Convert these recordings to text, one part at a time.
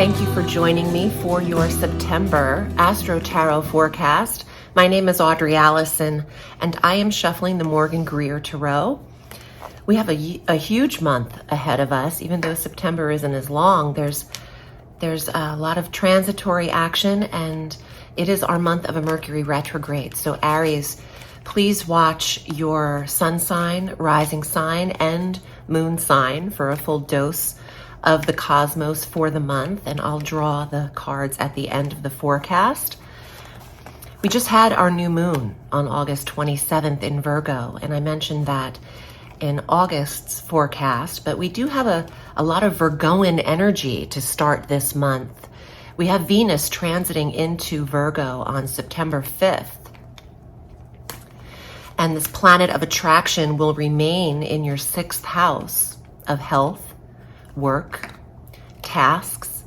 Thank you for joining me for your September Astro Tarot forecast. My name is Audrey Alison, and I am shuffling the Morgan Greer Tarot. We have a huge month ahead of us. Even though September isn't as long, there's a lot of transitory action, and it is our month of a Mercury retrograde. So Aries, please watch your sun sign, rising sign, and moon sign for a full dose of the cosmos for the month, and I'll draw the cards at the end of the forecast. We just had our new moon on August 27th in Virgo, and I mentioned that in August's forecast, but we do have a lot of Virgoan energy to start this month. We have Venus transiting into Virgo on September 5th. And this planet of attraction will remain in your 6th house of health, work, tasks,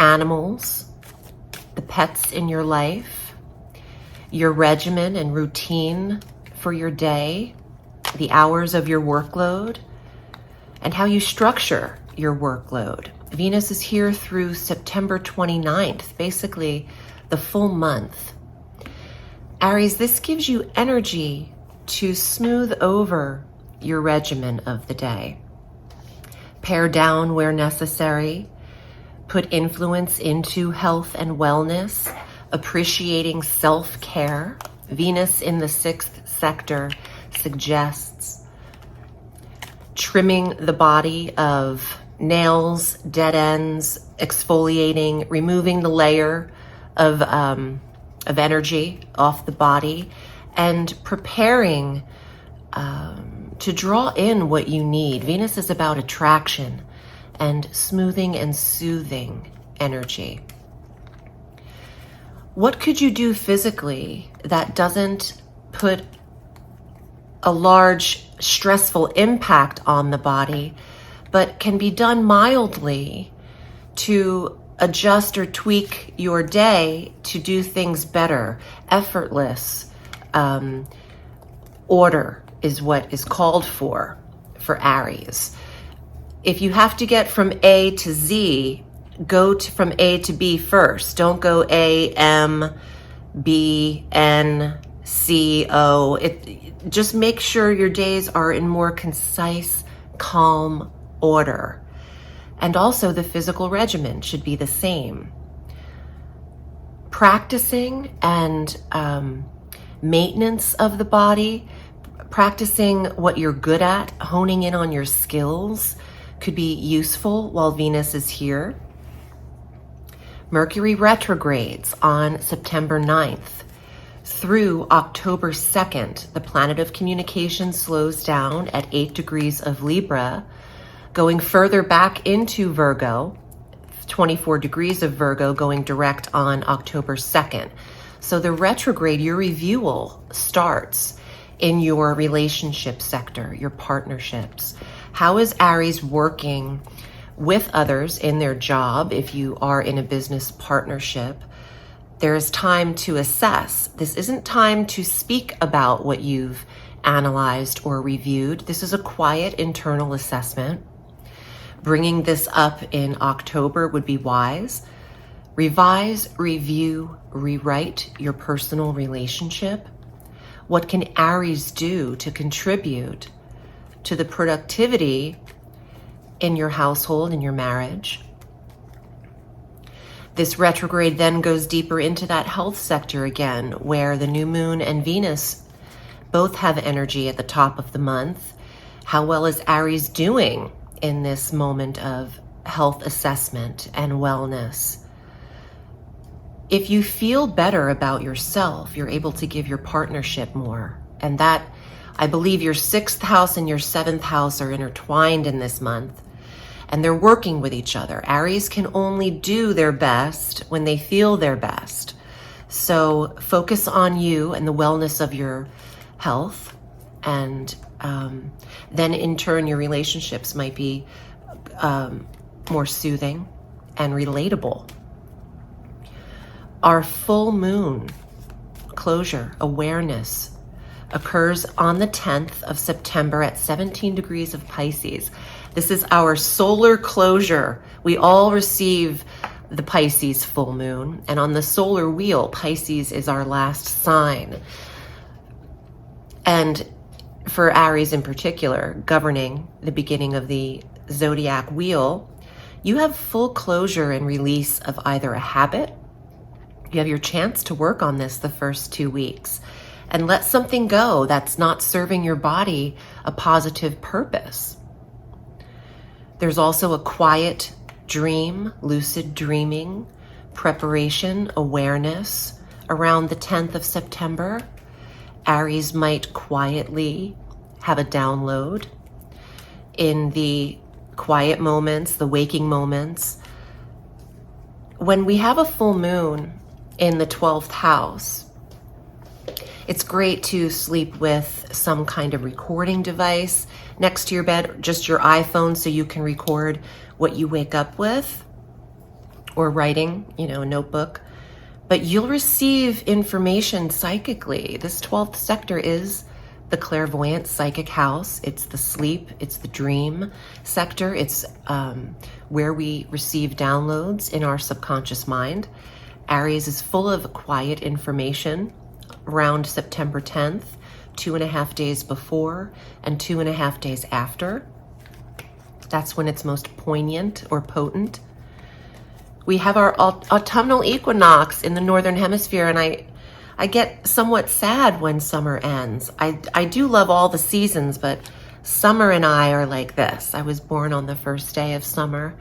animals, the pets in your life, your regimen and routine for your day, the hours of your workload, and how you structure your workload. Venus is here through September 29th, basically the full month. Aries, this gives you energy to smooth over your regimen of the day. Pare down where necessary, put influence into health and wellness, appreciating self-care. Venus in the 6th sector suggests trimming the body of nails, dead ends, exfoliating, removing the layer of energy off the body, and preparing to draw in what you need. Venus is about attraction and smoothing and soothing energy. What could you do physically that doesn't put a large stressful impact on the body, but can be done mildly to adjust or tweak your day to do things better? Effortless order is what is called for Aries. If you have to get from A to Z, go from A to B first. Don't go A, M, B, N, C, O. Just make sure your days are in more concise, calm order. And also the physical regimen should be the same. Practicing and maintenance of the body, practicing what you're good at, honing in on your skills could be useful while Venus is here. Mercury retrogrades on September 9th. Through October 2nd, the planet of communication slows down at 8 degrees of Libra, going further back into Virgo, 24 degrees of Virgo, going direct on October 2nd. So the retrograde, your review starts in your relationship sector, your partnerships. How is Aries working with others in their job? If you are in a business partnership, there is time to assess. This isn't time to speak about what you've analyzed or reviewed. This is a quiet internal assessment. Bringing this up in October would be wise. Revise, review, rewrite your personal relationship. What can Aries do to contribute to the productivity in your household, in your marriage? This retrograde then goes deeper into that health sector again, where the new moon and Venus both have energy at the top of the month. How well is Aries doing in this moment of health assessment and wellness? If you feel better about yourself, you're able to give your partnership more. And that, I believe your 6th house and your 7th house are intertwined in this month, and they're working with each other. Aries can only do their best when they feel their best. So focus on you and the wellness of your health, and then in turn your relationships might be more soothing and relatable. Our full moon closure awareness occurs on the 10th of September at 17 degrees of Pisces. This is our solar closure. We all receive the Pisces full moon, and on the solar wheel, Pisces is our last sign. And for Aries in particular, governing the beginning of the zodiac wheel, you have full closure and release of either a habit. You have your chance to work on this the first 2 weeks and let something go that's not serving your body a positive purpose. There's also a quiet dream, lucid dreaming, preparation, awareness around the 10th of September. Aries might quietly have a download in the quiet moments, the waking moments. When we have a full moon in the 12th house, it's great to sleep with some kind of recording device next to your bed, just your iPhone, so you can record what you wake up with, or writing, a notebook. But you'll receive information psychically. This 12th sector is the clairvoyant psychic house. It's the sleep, it's the dream sector. It's where we receive downloads in our subconscious mind. Aries is full of quiet information around September 10th, 2.5 days before and 2.5 days after. That's when it's most poignant or potent. We have our autumnal equinox in the northern hemisphere, and I get somewhat sad when summer ends. I do love all the seasons, but summer and I are like this. I was born on the first day of summer,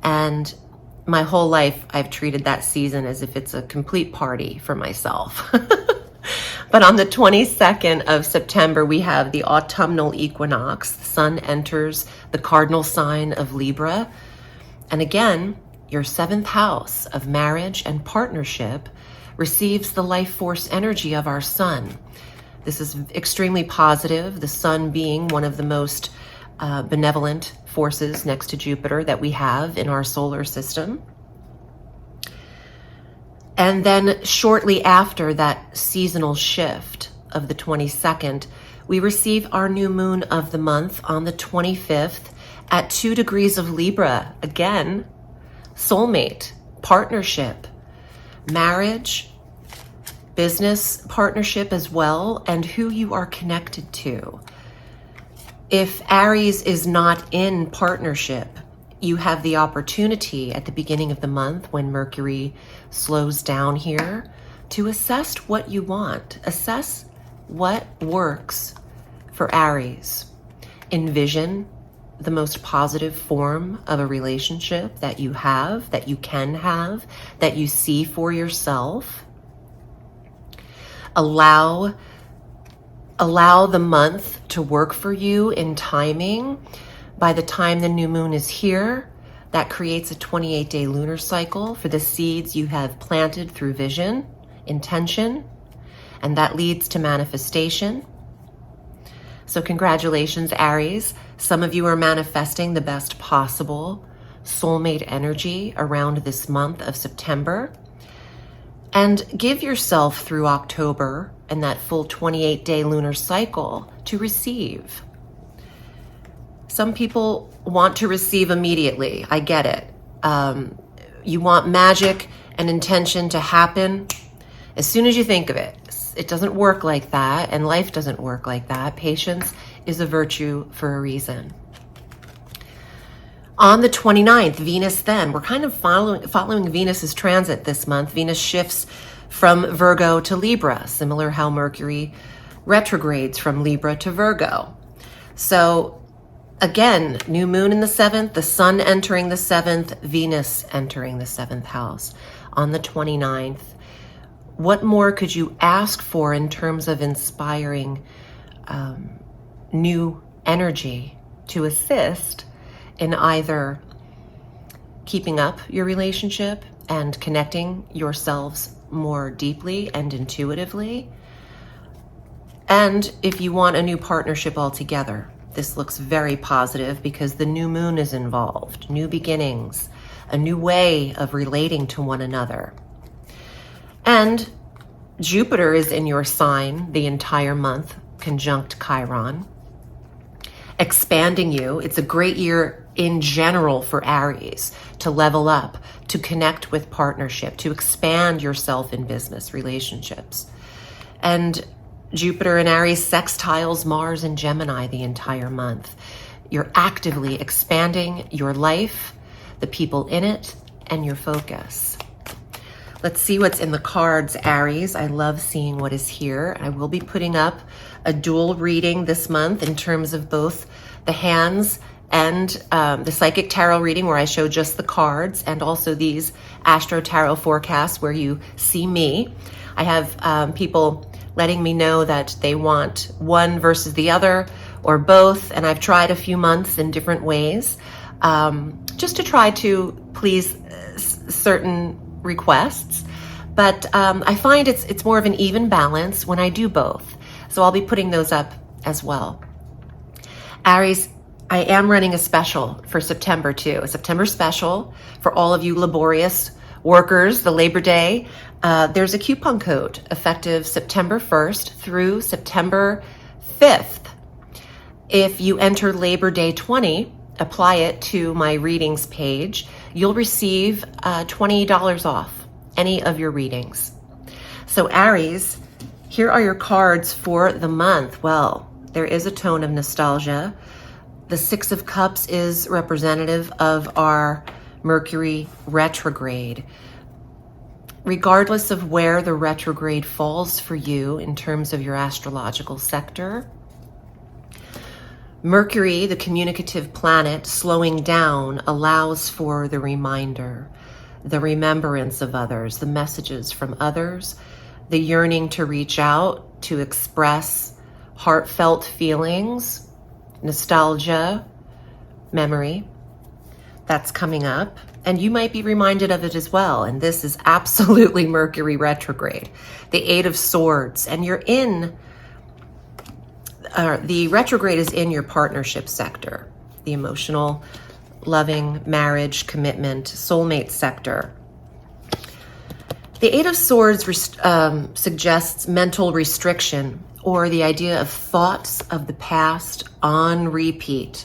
and my whole life I've treated that season as if it's a complete party for myself. But on the 22nd of September, we have the autumnal equinox. The sun enters the cardinal sign of Libra. And again, your 7th house of marriage and partnership receives the life force energy of our sun. This is extremely positive, the sun being one of the most benevolent forces next to Jupiter that we have in our solar system. And then shortly after that seasonal shift of the 22nd, we receive our new moon of the month on the 25th at 2 degrees of Libra. Again, soulmate, partnership, marriage, business partnership as well, and who you are connected to. If Aries is not in partnership, you have the opportunity at the beginning of the month, when Mercury slows down here, to assess what you want. Assess what works for Aries. Envision the most positive form of a relationship that you have, that you can have, that you see for yourself. Allow the month to work for you in timing. By the time the new moon is here, that creates a 28-day lunar cycle for the seeds you have planted through vision, intention, and that leads to manifestation. So congratulations, Aries. Some of you are manifesting the best possible soulmate energy around this month of September. And give yourself through October and that full 28-day lunar cycle to receive. Some people want to receive immediately. I get it. You want magic and intention to happen as soon as you think of it. It doesn't work like that, and life doesn't work like that. Patience is a virtue for a reason. On the 29th, Venus then, we're kind of following Venus's transit this month. Venus shifts from Virgo to Libra, similar how Mercury retrogrades from Libra to Virgo. So again, new moon in the 7th, the sun entering the 7th, Venus entering the 7th house on the 29th. What more could you ask for in terms of inspiring new energy to assist in either keeping up your relationship and connecting yourselves more deeply and intuitively? And if you want a new partnership altogether, this looks very positive because the new moon is involved, new beginnings, a new way of relating to one another. And Jupiter is in your sign the entire month, conjunct Chiron. expanding you. It's a great year in general for Aries to level up, to connect with partnership, to expand yourself in business relationships. And Jupiter and Aries sextiles Mars and Gemini the entire month. You're actively expanding your life, the people in it, and your focus. Let's see what's in the cards, Aries. I love seeing what is here. I will be putting up a dual reading this month in terms of both the hands and the psychic tarot reading where I show just the cards, and also these Astro tarot forecasts where you see me. I have people letting me know that they want one versus the other or both, and I've tried a few months in different ways just to try to please certain requests, but I find it's more of an even balance when I do both, so I'll be putting those up as well. Aries, I am running a special for September too, a September special for all of you laborious workers, the Labor Day. There's a coupon code effective September 1st through September 5th. If you enter Labor Day 20, apply it to my readings page, you'll receive $20 off any of your readings. So Aries, here are your cards for the month. Well, there is a tone of nostalgia. The Six of Cups is representative of our Mercury retrograde. Regardless of where the retrograde falls for you in terms of your astrological sector, Mercury, the communicative planet, slowing down allows for the reminder, the remembrance of others, the messages from others, the yearning to reach out, to express heartfelt feelings, nostalgia, memory. That's coming up. And you might be reminded of it as well. And this is absolutely Mercury retrograde, the Eight of Swords. And you're in, the retrograde is in your partnership sector, the emotional, loving, marriage, commitment, soulmate sector. The Eight of Swords suggests mental restriction, or the idea of thoughts of the past on repeat,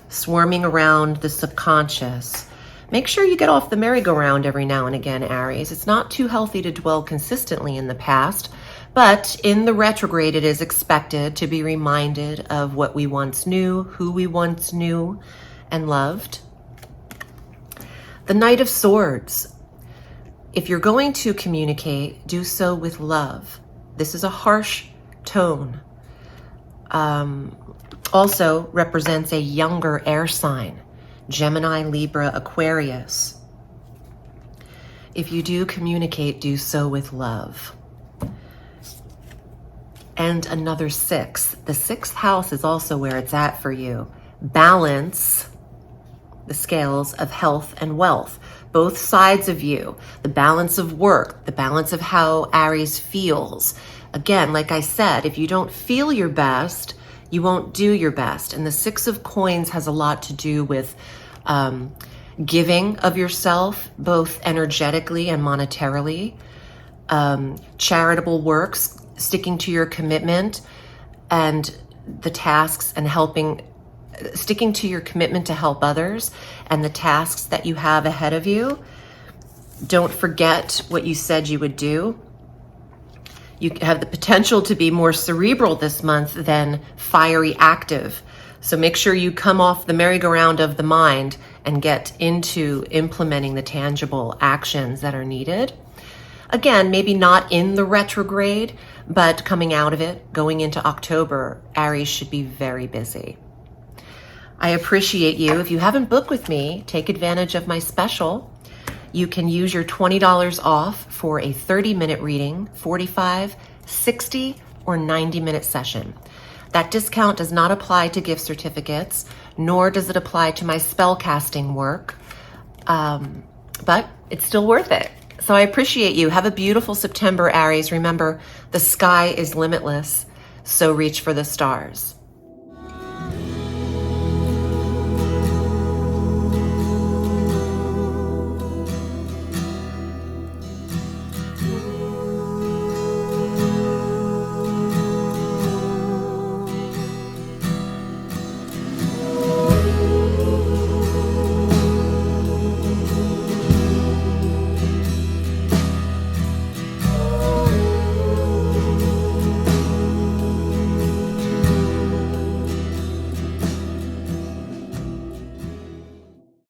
swarming around the subconscious. Make sure you get off the merry-go-round every now and again, Aries. It's not too healthy to dwell consistently in the past, but in the retrograde, it is expected to be reminded of what we once knew, who we once knew and loved. The Knight of Swords. If you're going to communicate, do so with love. This is a harsh tone. Also represents a younger air sign, Gemini, Libra, Aquarius. If you do communicate, do so with love. And another six. The sixth house is also where it's at for you. Balance the scales of health and wealth. Both sides of you. The balance of work, the balance of how Aries feels. Again, like I said, if you don't feel your best, you won't do your best. And the Six of Coins has a lot to do with giving of yourself, both energetically and monetarily, charitable works, sticking to your commitment and the tasks and sticking to your commitment to help others and the tasks that you have ahead of you. Don't forget what you said you would do. You have the potential to be more cerebral this month than fiery active. So make sure you come off the merry-go-round of the mind and get into implementing the tangible actions that are needed. Again, maybe not in the retrograde, but coming out of it, going into October, Aries should be very busy. I appreciate you. If you haven't booked with me, take advantage of my special. You can use your $20 off for a 30-minute reading, 45, 60, or 90-minute session. That discount does not apply to gift certificates, nor does it apply to my spell casting work, but it's still worth it. So I appreciate you. Have a beautiful September, Aries. Remember, the sky is limitless, so reach for the stars.